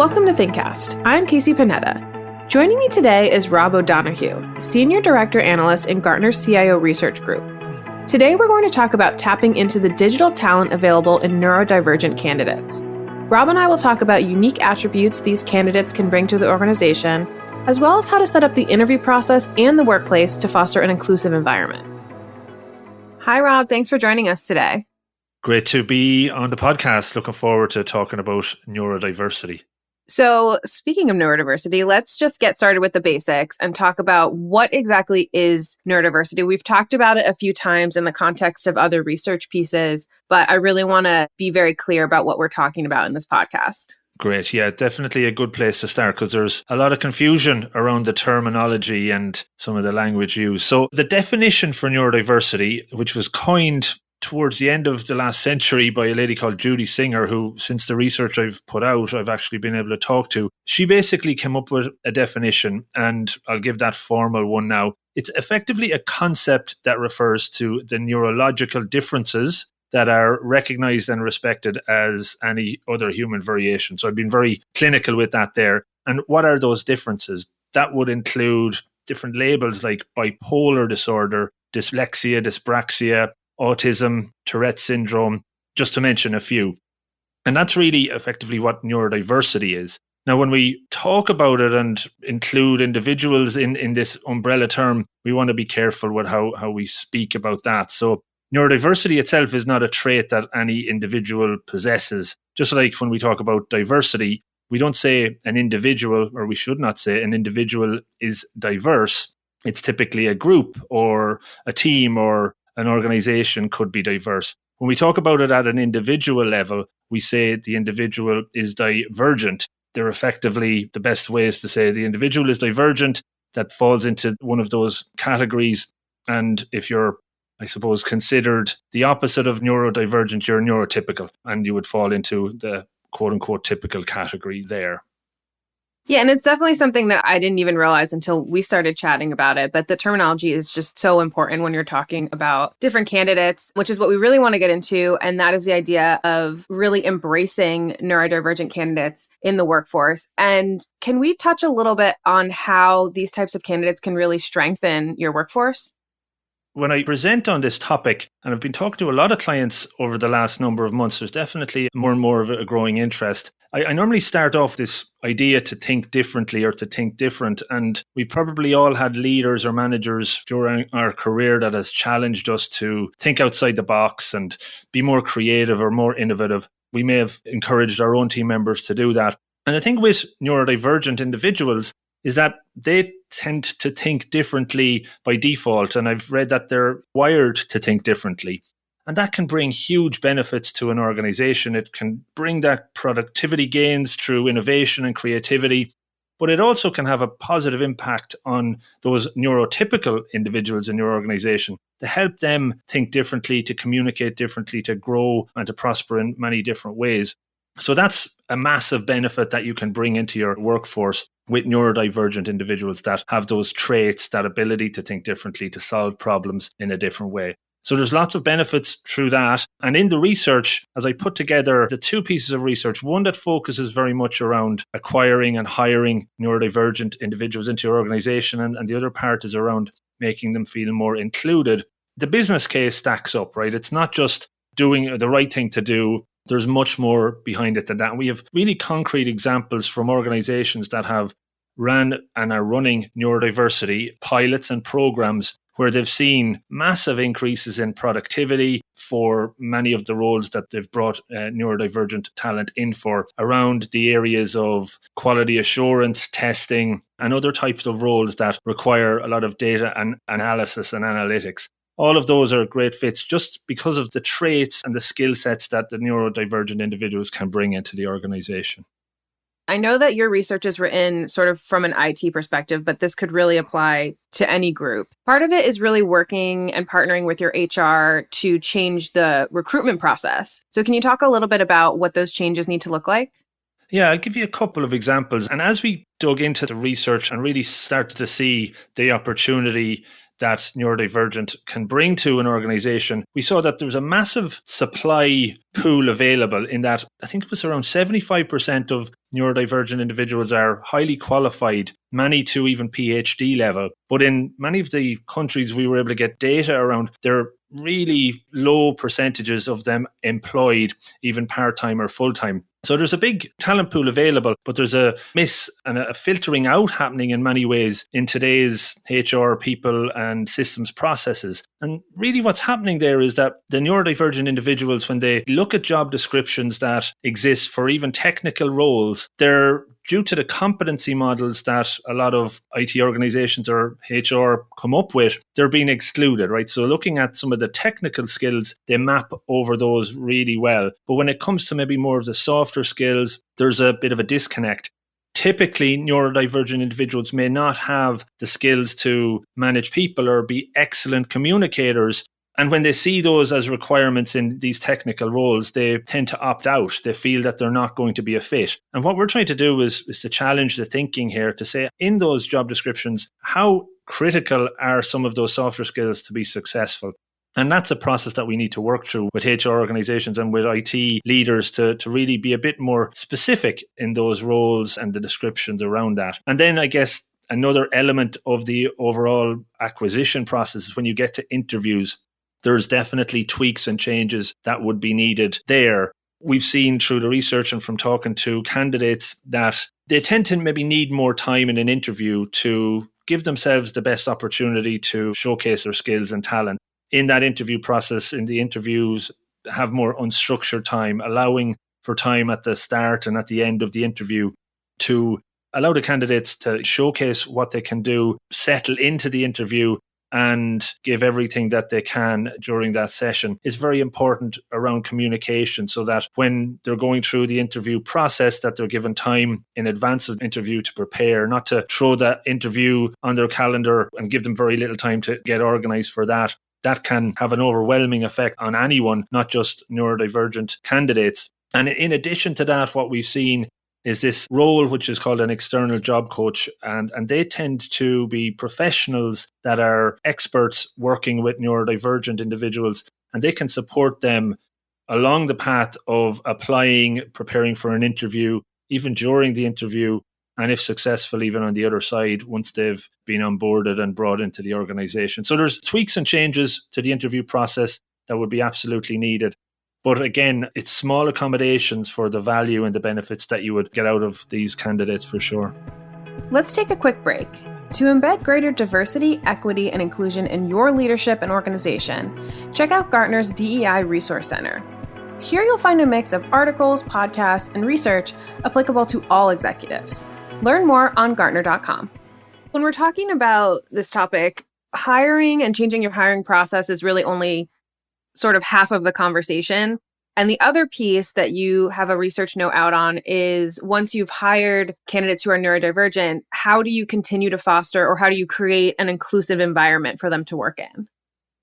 Welcome to ThinkCast. I'm Kasey Panetta. Joining me today is Rob O'Donoghue, Senior Director Analyst in Gartner's CIO Research Group. Today we're going to talk about tapping into the digital talent available in neurodivergent candidates. Rob and I will talk about unique attributes these candidates can bring to the organization, as well as how to set up the interview process and the workplace to foster an inclusive environment. Hi, Rob. Thanks for joining us today. Great to be on the podcast. Looking forward to talking about neurodiversity. So speaking of neurodiversity, let's just get started with the basics and talk about what exactly is neurodiversity. We've talked about it a few times in the context of other research pieces, but I really want to be very clear about what we're talking about in this podcast. Great. Yeah, definitely a good place to start because there's a lot of confusion around the terminology and some of the language used. So the definition for neurodiversity, which was coined towards the end of the last century by a lady called Judy Singer, who, since the research I've put out, I've actually been able to talk to. She basically came up with a definition, and I'll give that formal one now. It's effectively a concept that refers to the neurological differences that are recognized and respected as any other human variation. So I've been very clinical with that there. And what are those differences? That would include different labels like bipolar disorder, dyslexia, dyspraxia, autism, Tourette's syndrome, just to mention a few. And that's really effectively what neurodiversity is. Now, when we talk about it and include individuals in this umbrella term, we want to be careful with how we speak about that. So neurodiversity itself is not a trait that any individual possesses. Just like when we talk about diversity, we don't say an individual, or we should not say an individual is diverse. It's typically a group or a team or an organization could be diverse. When we talk about it at an individual level, we say the individual is divergent. They're effectively, the best way is to say the individual is divergent. That falls into one of those categories. And if you're, I suppose, considered the opposite of neurodivergent, you're neurotypical, and you would fall into the quote unquote typical category there. Yeah, and it's definitely something that I didn't even realize until we started chatting about it. But the terminology is just so important when you're talking about different candidates, which is what we really want to get into. And that is the idea of really embracing neurodivergent candidates in the workforce. And can we touch a little bit on how these types of candidates can really strengthen your workforce? When I present on this topic, and I've been talking to a lot of clients over the last number of months, there's definitely more and more of a growing interest. I normally start off this idea to think differently or to think different. And we've probably all had leaders or managers during our career that has challenged us to think outside the box and be more creative or more innovative. We may have encouraged our own team members to do that. And the thing with neurodivergent individuals is that they tend to think differently by default. And I've read that they're wired to think differently. And that can bring huge benefits to an organization. It can bring that productivity gains through innovation and creativity. But it also can have a positive impact on those neurotypical individuals in your organization to help them think differently, to communicate differently, to grow and to prosper in many different ways. So that's a massive benefit that you can bring into your workforce with neurodivergent individuals that have those traits, that ability to think differently, to solve problems in a different way. So there's lots of benefits through that. And in the research, as I put together the two pieces of research, one that focuses very much around acquiring and hiring neurodivergent individuals into your organization, and the other part is around making them feel more included. The business case stacks up, right? It's not just doing the right thing to do. There's much more behind it than that. We have really concrete examples from organizations that have ran and are running neurodiversity pilots and programs where they've seen massive increases in productivity for many of the roles that they've brought neurodivergent talent in for around the areas of quality assurance, testing, and other types of roles that require a lot of data and analysis and analytics. All of those are great fits just because of the traits and the skill sets that the neurodivergent individuals can bring into the organization. I know that your research is written sort of from an IT perspective, but this could really apply to any group. Part of it is really working and partnering with your HR to change the recruitment process. So can you talk a little bit about what those changes need to look like? Yeah, I'll give you a couple of examples. And as we dug into the research and really started to see the opportunity that neurodivergent can bring to an organization, we saw that there was a massive supply pool available in that I think it was around 75% of neurodivergent individuals are highly qualified, many to even PhD level. But in many of the countries we were able to get data around, there are really low percentages of them employed, even part-time or full-time. So there's a big talent pool available, but there's a miss and a filtering out happening in many ways in today's HR people and systems processes. And really what's happening there is that the neurodivergent individuals, when they look at job descriptions that exist for even technical roles, they're due to the competency models that a lot of IT organizations or HR come up with, they're being excluded, right? So looking at some of the technical skills, they map over those really well. But when it comes to maybe more of the softer skills, there's a bit of a disconnect. Typically, neurodivergent individuals may not have the skills to manage people or be excellent communicators. And when they see those as requirements in these technical roles, they tend to opt out. They feel that they're not going to be a fit. And what we're trying to do is to challenge the thinking here to say, in those job descriptions, how critical are some of those softer skills to be successful? And that's a process that we need to work through with HR organizations and with IT leaders to really be a bit more specific in those roles and the descriptions around that. And then I guess another element of the overall acquisition process is when you get to interviews, there's definitely tweaks and changes that would be needed there. We've seen through the research and from talking to candidates that they tend to maybe need more time in an interview to give themselves the best opportunity to showcase their skills and talent. In that interview process, in the interviews, have more unstructured time, allowing for time at the start and at the end of the interview to allow the candidates to showcase what they can do, settle into the interview, and give everything that they can during that session. It's very important around communication so that when they're going through the interview process, that they're given time in advance of the interview to prepare, not to throw that interview on their calendar and give them very little time to get organized for that. That can have an overwhelming effect on anyone, not just neurodivergent candidates. And in addition to that, what we've seen is this role which is called an external job coach. And they tend to be professionals that are experts working with neurodivergent individuals, and they can support them along the path of applying, preparing for an interview, even during the interview, and if successful, even on the other side, once they've been onboarded and brought into the organization. So there's tweaks and changes to the interview process that would be absolutely needed. But again, it's small accommodations for the value and the benefits that you would get out of these candidates for sure. Let's take a quick break. To embed greater diversity, equity, and inclusion in your leadership and organization, check out Gartner's DEI Resource Center. Here you'll find a mix of articles, podcasts, and research applicable to all executives. Learn more on Gartner.com. When we're talking about this topic, hiring and changing your hiring process is really only sort of half of the conversation. And the other piece that you have a research note out on is once you've hired candidates who are neurodivergent, how do you continue to foster or how do you create an inclusive environment for them to work in?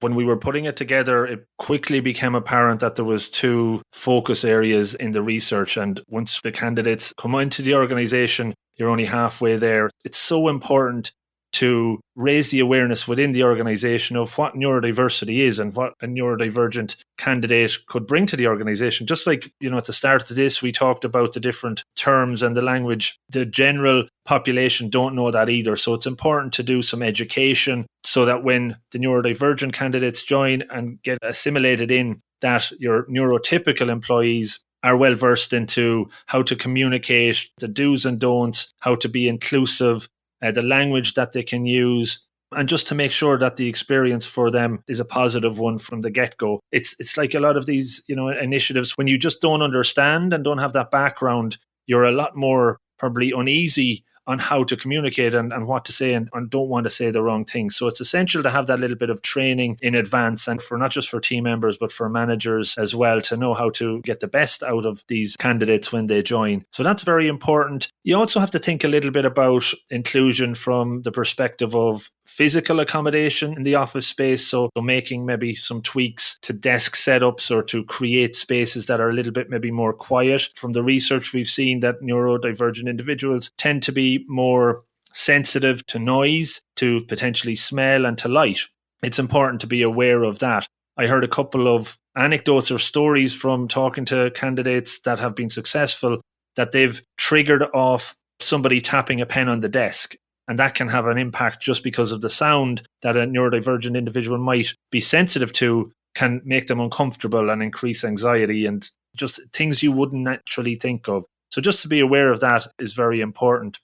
When we were putting it together, it quickly became apparent that there was two focus areas in the research. And once the candidates come into the organization, you're only halfway there. It's so important to raise the awareness within the organization of what neurodiversity is and what a neurodivergent candidate could bring to the organization. Just like, at the start of this, we talked about the different terms and the language. The general population don't know that either. So it's important to do some education so that when the neurodivergent candidates join and get assimilated in, that your neurotypical employees are well versed into how to communicate, the do's and don'ts, how to be inclusive, the language that they can use, and just to make sure that the experience for them is a positive one from the get-go. It's like a lot of these, initiatives, when you just don't understand and don't have that background, you're a lot more probably uneasy on how to communicate and what to say and don't want to say the wrong thing. So it's essential to have that little bit of training in advance, and for not just for team members, but for managers as well, to know how to get the best out of these candidates when they join. So that's very important. You also have to think a little bit about inclusion from the perspective of physical accommodation in the office space. So making maybe some tweaks to desk setups or to create spaces that are a little bit maybe more quiet. From the research, we've seen that neurodivergent individuals tend to be more sensitive to noise, to potentially smell, and to light. It's important to be aware of that. I heard a couple of anecdotes or stories from talking to candidates that have been successful that they've triggered off somebody tapping a pen on the desk. And that can have an impact just because of the sound that a neurodivergent individual might be sensitive to, can make them uncomfortable and increase anxiety and just things you wouldn't naturally think of. So just to be aware of that is very important.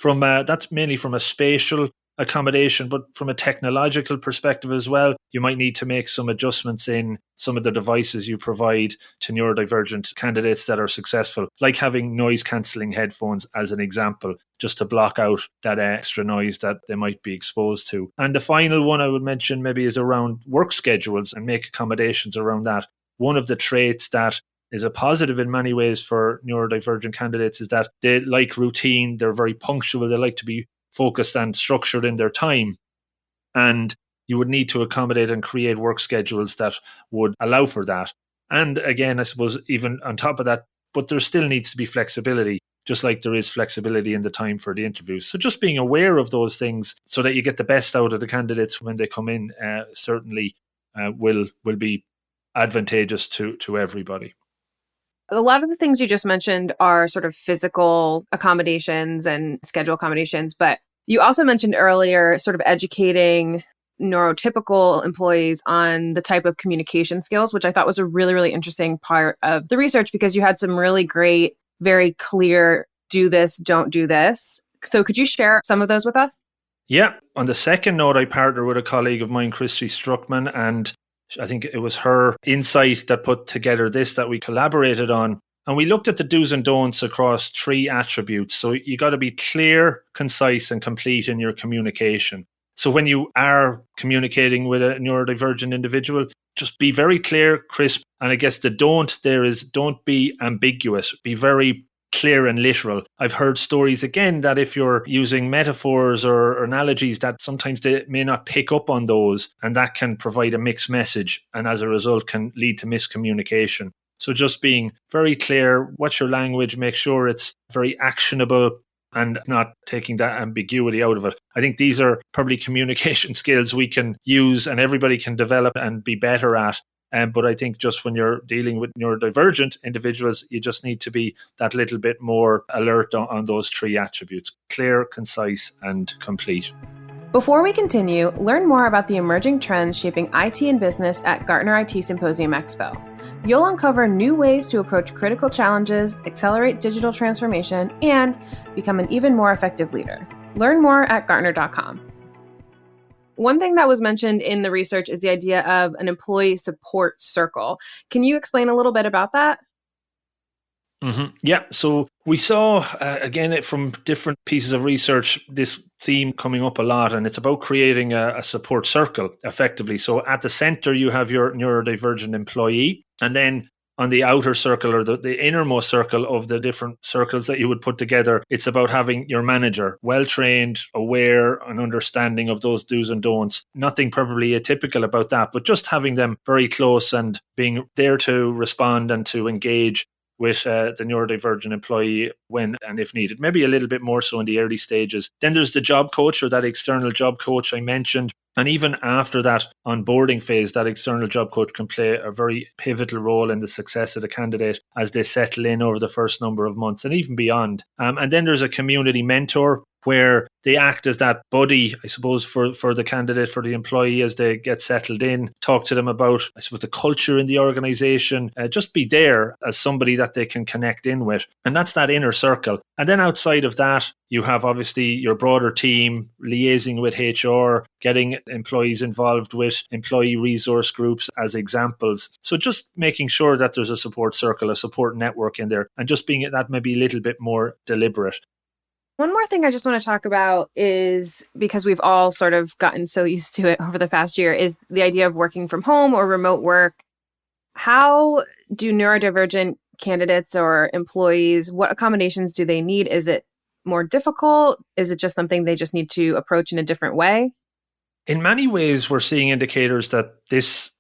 That's mainly from a spatial accommodation, but from a technological perspective as well, you might need to make some adjustments in some of the devices you provide to neurodivergent candidates that are successful, like having noise cancelling headphones as an example, just to block out that extra noise that they might be exposed to. And the final one I would mention maybe is around work schedules and make accommodations around that. One of the traits that is a positive in many ways for neurodivergent candidates is that they like routine, they're very punctual, they like to be focused and structured in their time. And you would need to accommodate and create work schedules that would allow for that. And again, I suppose even on top of that, but there still needs to be flexibility, just like there is flexibility in the time for the interviews. So just being aware of those things so that you get the best out of the candidates when they come in certainly will be advantageous to everybody. A lot of the things you just mentioned are sort of physical accommodations and schedule accommodations, but you also mentioned earlier sort of educating neurotypical employees on the type of communication skills, which I thought was a really, really interesting part of the research because you had some really great, very clear, do this, don't do this. So could you share some of those with us? Yeah. On the second note, I partnered with a colleague of mine, Kasey Struckman, and I think it was her insight that put together this that we collaborated on. And we looked at the do's and don'ts across 3 attributes. So you got to be clear, concise, and complete in your communication. So when you are communicating with a neurodivergent individual, just be very clear, crisp. And I guess the don't there is don't be ambiguous. Be very clear and literal. I've heard stories again that if you're using metaphors or analogies that sometimes they may not pick up on those, and that can provide a mixed message and as a result can lead to miscommunication. So just being very clear, what's your language, make sure it's very actionable and not taking that ambiguity out of it. I think these are probably communication skills we can use and everybody can develop and be better at. But I think just when you're dealing with neurodivergent individuals, you just need to be that little bit more alert on those 3 attributes: clear, concise, and complete. Before we continue, learn more about the emerging trends shaping IT and business at Gartner IT Symposium Expo. You'll uncover new ways to approach critical challenges, accelerate digital transformation, and become an even more effective leader. Learn more at Gartner.com. One thing that was mentioned in the research is the idea of an employee support circle. Can you explain a little bit about that? Mm-hmm. Yeah. So we saw, again, from different pieces of research, this theme coming up a lot, and it's about creating a support circle effectively. So at the center, you have your neurodivergent employee, and then on the outer circle or the innermost circle of the different circles that you would put together, it's about having your manager well-trained, aware and understanding of those do's and don'ts. Nothing probably atypical about that, but just having them very close and being there to respond and to engage with the neurodivergent employee when and if needed, maybe a little bit more so in the early stages. Then there's the job coach or that external job coach I mentioned. And even after that onboarding phase, that external job coach can play a very pivotal role in the success of the candidate as they settle in over the first number of months and even beyond. And then there's a community mentor where they act as that buddy, I suppose, for the candidate, for the employee as they get settled in, talk to them about, I suppose, the culture in the organization, just be there as somebody that they can connect in with. And that's that inner circle. And then outside of that, you have obviously your broader team liaising with HR, getting employees involved with employee resource groups as examples. So just making sure that there's a support circle, a support network in there, and just being that maybe a little bit more deliberate. One more thing I just want to talk about is, because we've all sort of gotten so used to it over the past year, is the idea of working from home or remote work. How do neurodivergent candidates or employees, what accommodations do they need? Is it more difficult? Is it just something they just need to approach in a different way? In many ways, we're seeing indicators that this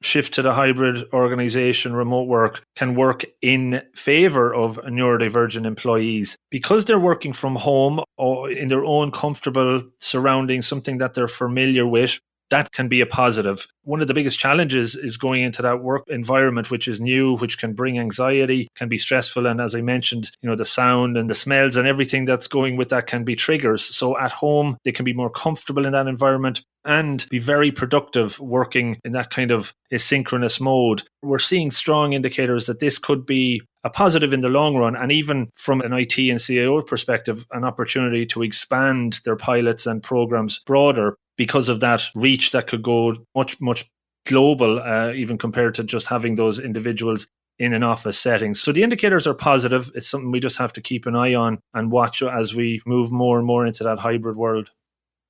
shift to the hybrid organization, remote work, can work in favor of neurodivergent employees because they're working from home or in their own comfortable surroundings, something that they're familiar with. that can be a positive. One of the biggest challenges is going into that work environment, which is new, which can bring anxiety, can be stressful. And as I mentioned, the sound and the smells and everything that's going with that can be triggers. So at home, they can be more comfortable in that environment and be very productive working in that kind of asynchronous mode. We're seeing strong indicators that this could be a positive in the long run, and even from an IT and CIO perspective, an opportunity to expand their pilots and programs broader because of that reach that could go much, much global, even compared to just having those individuals in an office setting. So the indicators are positive. It's something we just have to keep an eye on and watch as we move more and more into that hybrid world.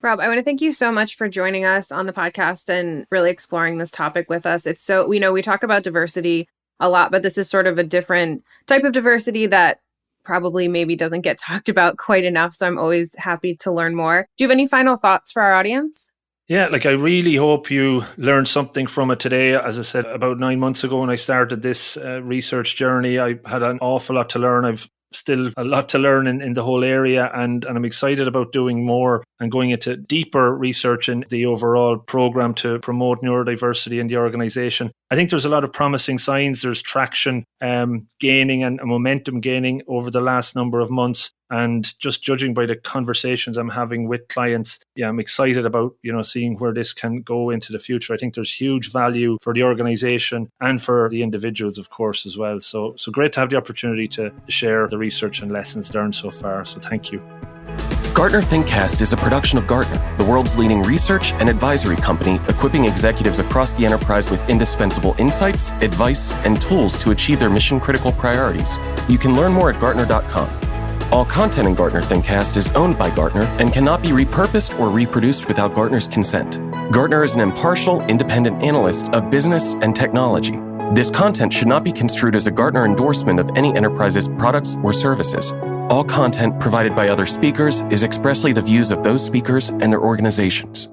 Rob, I want to thank you so much for joining us on the podcast and really exploring this topic with us. It's so, we talk about diversity a lot, but this is sort of a different type of diversity that probably maybe doesn't get talked about quite enough. So I'm always happy to learn more. Do you have any final thoughts for our audience? Yeah, I really hope you learned something from it today. As I said, about 9 months ago when I started this research journey, I had an awful lot to learn. I've still a lot to learn in the whole area, and I'm excited about doing more and going into deeper research in the overall program to promote neurodiversity in the organization. I think there's a lot of promising signs. There's traction gaining and momentum gaining over the last number of months. And just judging by the conversations I'm having with clients, I'm excited about, seeing where this can go into the future. I think there's huge value for the organization and for the individuals, of course, as well. So great to have the opportunity to share the research and lessons learned so far. So thank you. Gartner ThinkCast is a production of Gartner, the world's leading research and advisory company, equipping executives across the enterprise with indispensable insights, advice, and tools to achieve their mission-critical priorities. You can learn more at Gartner.com. All content in Gartner ThinkCast is owned by Gartner and cannot be repurposed or reproduced without Gartner's consent. Gartner is an impartial, independent analyst of business and technology. This content should not be construed as a Gartner endorsement of any enterprise's products or services. All content provided by other speakers is expressly the views of those speakers and their organizations.